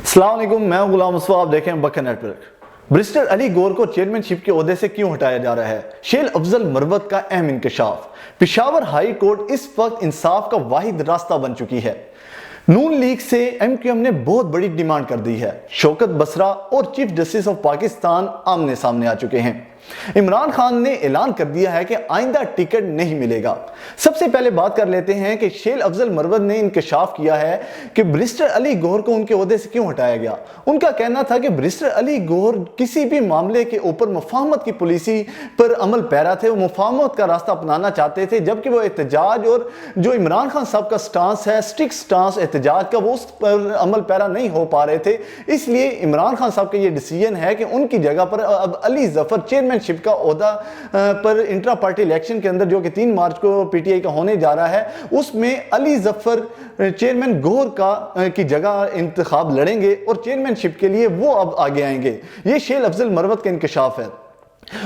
अस्सलाम वालेकुम, मैं हूं गुलाम मुस्तफा। आप देखें बकर नेटवर्क। बैरिस्टर अली गौर को चेयरमैनशिप के ओहदे से क्यों हटाया जा रहा है? शेल अफजल मरवत का अहम इंकशाफ। पेशावर हाई कोर्ट इस वक्त इंसाफ का वाहिद रास्ता बन चुकी है। नून लीग से एमक्यूएम ने बहुत बड़ी डिमांड कर दी है। शौकत बसरा और चीफ जस्टिस ऑफ पाकिस्तान आमने सामने आ चुके हैं। इमरान खान ने ऐलान कर दिया है कि आइंदा टिकट नहीं मिलेगा। सबसे पहले बात कर लेते हैं कि शेल अफजल मरवत ने इंकशाफ किया है कि बैरिस्टर अली गौर को उनके ओहदे से क्यों हटाया गया। उनका कहना था कि बैरिस्टर अली गौर किसी भी मामले के ऊपर मुफाहमत की पॉलिसी पर अमल पैरा थे, वो मुफाहमत का रास्ता अपनाना चाहते थे, जबकि वो एहतजाज और जो इमरान खान साहब का स्टांस है, स्ट्रिक्ट स्टांस एहतजाज का, वो उस पर अमल पैरा नहीं हो पा रहे थे। इसलिए इमरान खान साहब का ये डिसीजन है कि उनकी जगह पर अब अली जफर चेयरमैनशिप का ओहदा पर इंट्रा पार्टी इलेक्शन के अंदर जो कि 3 मार्च को पीटीआई का होने जा रहा है, उसमें अली जफर चेयरमैन गौर की जगह इंतखाब लड़ेंगे और चेयरमैनशिप के लिए वो अब आगे आएंगे। ये शेल अफजल मरवत का इंकशाफ है।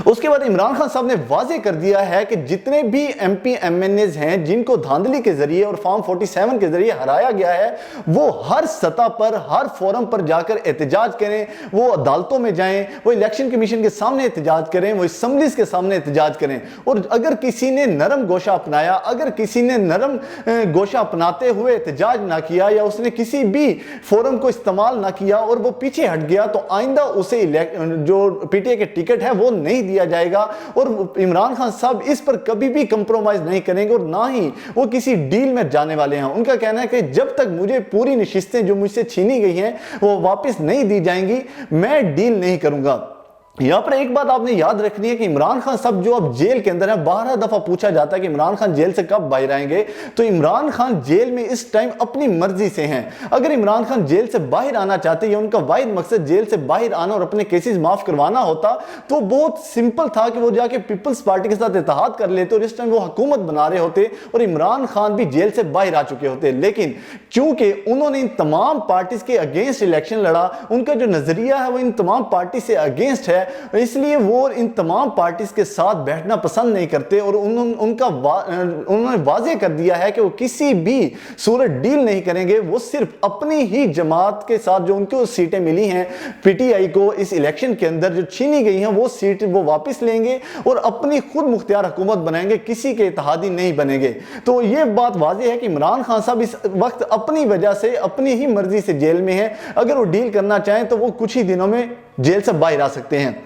उसके बाद इमरान खान साहब ने वाजे कर दिया है कि जितने भी एमपी एमएनएज हैं जिनको धांधली के जरिए और फॉर्म 47 के जरिए हराया गया है, वो हर सतह पर, हर फोरम पर जाकर एहतजाज करें, वो अदालतों में जाएं, वो इलेक्शन कमीशन के सामने एहतजाज करें, वो असम्बलीज के सामने एहतजाज करें। और अगर किसी ने नरम गोशा अपनाया, अगर किसी ने नरम गोशा अपनाते हुए एहतजाज ना किया या उसने किसी भी फोरम को इस्तेमाल ना किया और वो पीछे हट गया, तो आइंदा उसे जो पीटीआई के टिकट है वो नहीं दिया जाएगा। और इमरान खान साहब इस पर कभी भी कंप्रोमाइज नहीं करेंगे और ना ही वो किसी डील में जाने वाले हैं। उनका कहना है कि जब तक मुझे पूरी नशिस्तें जो मुझसे छीनी गई हैं वो वापस नहीं दी जाएंगी, मैं डील नहीं करूंगा। यहां पर एक बात आपने याद रखनी है कि इमरान खान साहब जो अब जेल के अंदर है, 12 दफा पूछा जाता है कि इमरान खान जेल से कब बाहर आएंगे, तो इमरान खान जेल में इस टाइम अपनी मर्जी से हैं। अगर इमरान खान जेल से बाहर आना चाहते या उनका वाहिद मकसद जेल से बाहर आना और अपने केसेस माफ करवाना होता तो बहुत सिंपल था कि वो जाके पीपल्स पार्टी के साथ इत्तेहाद कर लेते और इस टाइम वो हुकूमत बना रहे होते और इमरान खान भी जेल से बाहर आ चुके होते। लेकिन चूंकि उन्होंने इन तमाम पार्टीज के अगेंस्ट इलेक्शन लड़ा, उनका जो नजरिया है वो इन तमाम पार्टी से अगेंस्ट है, इसलिए वो इन तमाम पार्टीज के साथ बैठना पसंद नहीं करते और उन्होंने वाजे कर दिया है कि वो किसी भी सूरत डील नहीं करेंगे। वो सिर्फ अपनी ही जमात के साथ जो उनको सीटें मिली हैं पीटीआई को इस इलेक्शन के अंदर जो छीनी गई हैं, वो सीट वो वापस लेंगे और अपनी खुद मुख्तियार हुकूमत बनाएंगे, किसी के इत्तेहादी नहीं बनेंगे। तो ये बात वाजे है कि इमरान खान साहब इस वक्त अपनी वजह से, अपनी ही मर्जी से जेल में है। अगर वो डील करना चाहें तो वो कुछ ही दिनों में जेल से बाहर आ सकते हैं।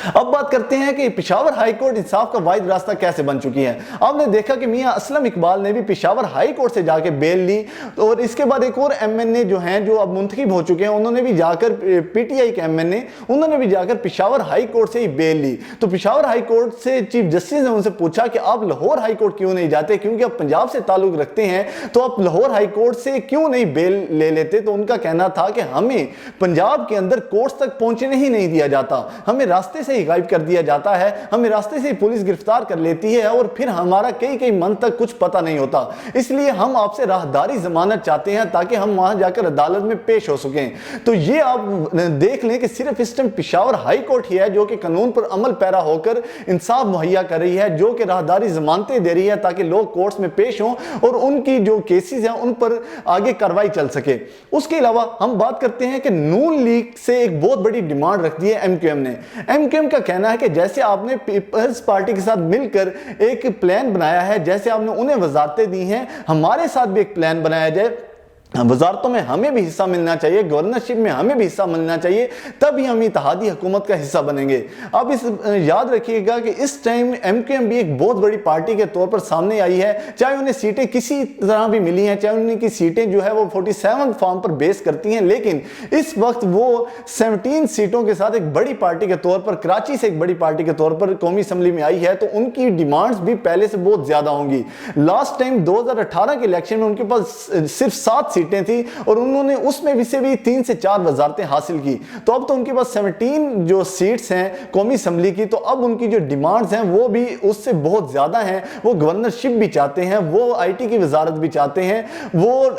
अब बात करते हैं कि पेशावर हाई कोर्ट इंसाफ का वाहिद रास्ता कैसे बन चुकी है। आपने देखा कि मियां असलम इकबाल ने भी पेशावर हाई कोर्ट से जाकर बेल ली और इसके बाद एक और एमएनए जो हैं जो अब मुंतखब हो चुके हैं, उन्होंने भी जाकर पीटीआई के एमएनए, उन्होंने भी जाकर पेशावर हाई कोर्ट से ही बेल ली। तो पेशावर हाई कोर्ट से चीफ जस्टिस ने उनसे पूछा कि आप लाहौर हाई कोर्ट क्यों नहीं जाते, क्योंकि आप पंजाब से ताल्लुक रखते हैं, तो आप लाहौर हाई कोर्ट से क्यों नहीं बेल ले लेते। तो उनका कहना था कि हमें पंजाब के अंदर कोर्ट्स तक पहुंचने ही नहीं दिया जाता, हमें रास्ते से ही गायब कर दिया जाता है, हमें रास्ते से पुलिस गिरफ्तार कर लेती है और फिर हमारा कई मंथ तक कुछ पता नहीं होता। इसलिए हम आपसे राहदारी जमानत चाहते हैं ताकि हम वहां जाकर अदालत में पेश हो सकें। तो ये आप देख लें कि सिर्फ इस टाइम पेशावर हाई कोर्ट ही है जो कि कानून पर अमल पैरा होकर इंसाफ मुहैया कर रही है, जो कि राहदारी जमानतें दे रही है ताकि लोग कोर्ट्स में पेश हों और उनकी जो केसेस हैं उन पर आगे कार्रवाई चल सके। उसके अलावा हम बात करते हैं कि नून लीग से एक बहुत बड़ी डिमांड रख दी है एमक्यूएम ने। एमक्यूएम का कहना है कि जैसे आपने पीपल्स पार्टी के साथ मिलकर एक प्लान बनाया है, जैसे आपने उन्हें वजारतें दी हैं, हमारे साथ भी एक प्लान बनाया जाए, वजारतों में हमें भी हिस्सा मिलना चाहिए, गवर्नरशिप में हमें भी हिस्सा मिलना चाहिए, तभी हम इत्तेहादी हुकूमत का हिस्सा बनेंगे। अब इस याद रखिएगा कि इस टाइम एमक्यूएम भी एक बहुत बड़ी पार्टी के तौर पर सामने आई है, चाहे उन्हें सीटें किसी तरह भी मिली हैं, चाहे उनकी सीटें जो है वो 47 फॉर्म पर बेस करती हैं, लेकिन इस वक्त वो 17 सीटों के साथ एक बड़ी पार्टी के तौर पर, कराची से एक बड़ी पार्टी के तौर पर कौमी असम्बली में आई है। तो उनकी डिमांड्स भी पहले से बहुत ज्यादा होंगी। लास्ट टाइम 2018 के इलेक्शन में उनके पास सिर्फ 7 सीटें थी और उन्होंने उसमें से भी 3 से 4 वजारतें हासिल की। तो अब तो उनके पास 17 जो सीट्स हैं कौमी असम्बली की, तो अब उनकी जो डिमांड्स हैं वो भी उससे बहुत ज्यादा हैं। वो गवर्नरशिप भी चाहते हैं, वो आईटी की वजारत भी चाहते हैं, वो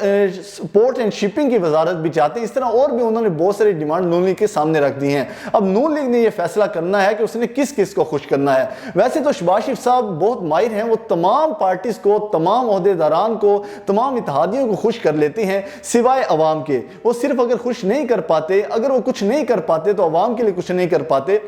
पोर्ट एंड शिपिंग की वजारत भी चाहते हैं। इस तरह और भी उन्होंने बहुत सारी डिमांड नून लीग के सामने रख दी हैं। अब नून लीग ने यह फैसला करना है कि उसने किस किस को खुश करना है। वैसे तो शहबाज शरीफ साहब बहुत माहिर हैं, वो तमाम पार्टीज को, तमाम ओहदेदारान को, तमाम इत्तेहादियों को खुश कर लेते हैं। हैं सिवाय अवाम के। वो सिर्फ अगर खुश नहीं कर पाते, अगर वो कुछ नहीं कर पाते तो अवाम के लिए कुछ नहीं कर पाते,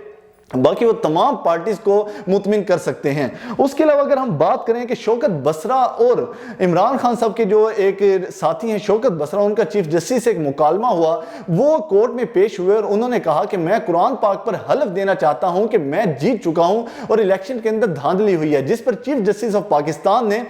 बाकी वो तमाम पार्टीज को मुतमिन कर सकते हैं। उसके अलावा अगर हम बात करें कि शौकत बसरा और इमरान खान साहब के जो एक साथी हैं शौकत बसरा, उनका चीफ जस्टिस से एक मुकालमा हुआ, वो कोर्ट में पेश हुए और उन्होंने कहा कि मैं कुरान पाक पर हलफ देना चाहता हूं कि मैं जीत चुका हूं और इलेक्शन के अंदर धांधली हुई है, जिस पर चीफ जस्टिस ऑफ पाकिस्तान ने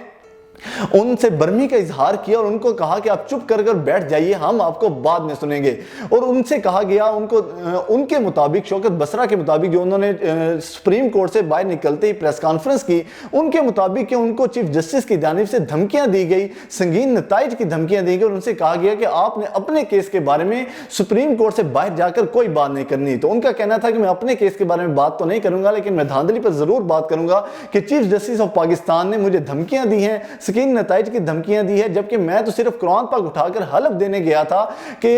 उनसे बर्मी का इजहार किया और उनको कहा कि आप चुप कर बैठ जाइए, हम आपको बाद में सुनेंगे। और उनसे कहा गया, उनके मुताबिक, शौकत बसरा के मुताबिक, जो उन्होंने सुप्रीम कोर्ट से बाहर निकलते ही प्रेस कॉन्फ्रेंस की, उनके मुताबिक कि उनको चीफ जस्टिस की जानिब से धमकियां दी गई, संगीन नताइज की धमकियां दी गई और उनसे कहा गया कि आपने अपने केस के बारे में सुप्रीम कोर्ट से बाहर जाकर कोई बात नहीं करनी। तो उनका कहना था कि मैं अपने केस के बारे में बात तो नहीं करूंगा, लेकिन मैं धांधली पर जरूर बात करूंगा कि चीफ जस्टिस ऑफ पाकिस्तान ने मुझे धमकियां दी हैं, सकीन नताइज की धमकियां दी है, जबकि मैं तो सिर्फ कुरान पाक उठाकर हलफ देने गया था कि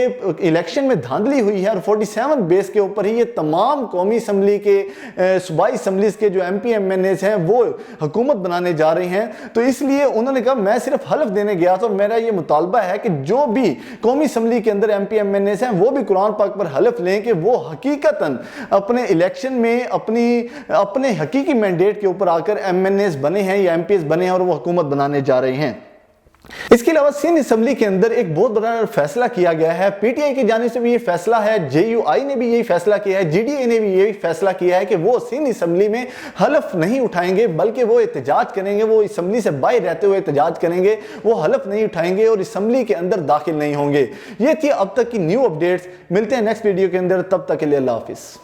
इलेक्शन में धांधली हुई है और 47 बेस के ऊपर ही ये तमाम कौमी असम्बली के सूबाई असम्बलीज के जो एमपी एमएनएस हैं वो हुकूमत बनाने जा रहे हैं। तो इसलिए उन्होंने कहा मैं सिर्फ हलफ देने गया था, मेरा ये मुतालबा है कि जो भी कौमी असम्बली के अंदर एमपी एमएनएस हैं वो भी कुरान पाक पर हलफ लें कि वो हकीकतन अपने इलेक्शन में अपने हकीकी मैंडेट के ऊपर आकर एमएनएस बने हैं या एमपीएस बने हैं और वो हुकूमत बनाने जा रहे हैं। इसके अलावा सिंध असेंबली के अंदर एक बहुत बड़ा फैसला किया गया है। पीटीआई की जानिब से भी ये फैसला है, जेयूआई ने भी यही फैसला किया है, जीडीए ने भी यही फैसला किया है कि वो सिंध असेंबली में हलफ नहीं उठाएंगे, बल्कि वो एहतजाज करेंगे, वो असेंबली से बाहर रहते हुए एहतजाज करेंगे, वो हलफ नहीं उठाएंगे और असेंबली के अंदर दाखिल नहीं होंगे। ये थी अब तक की न्यू अपडेट्स। मिलते हैं नेक्स्ट वीडियो के अंदर, तब तक के लिए अल्लाह हाफिज।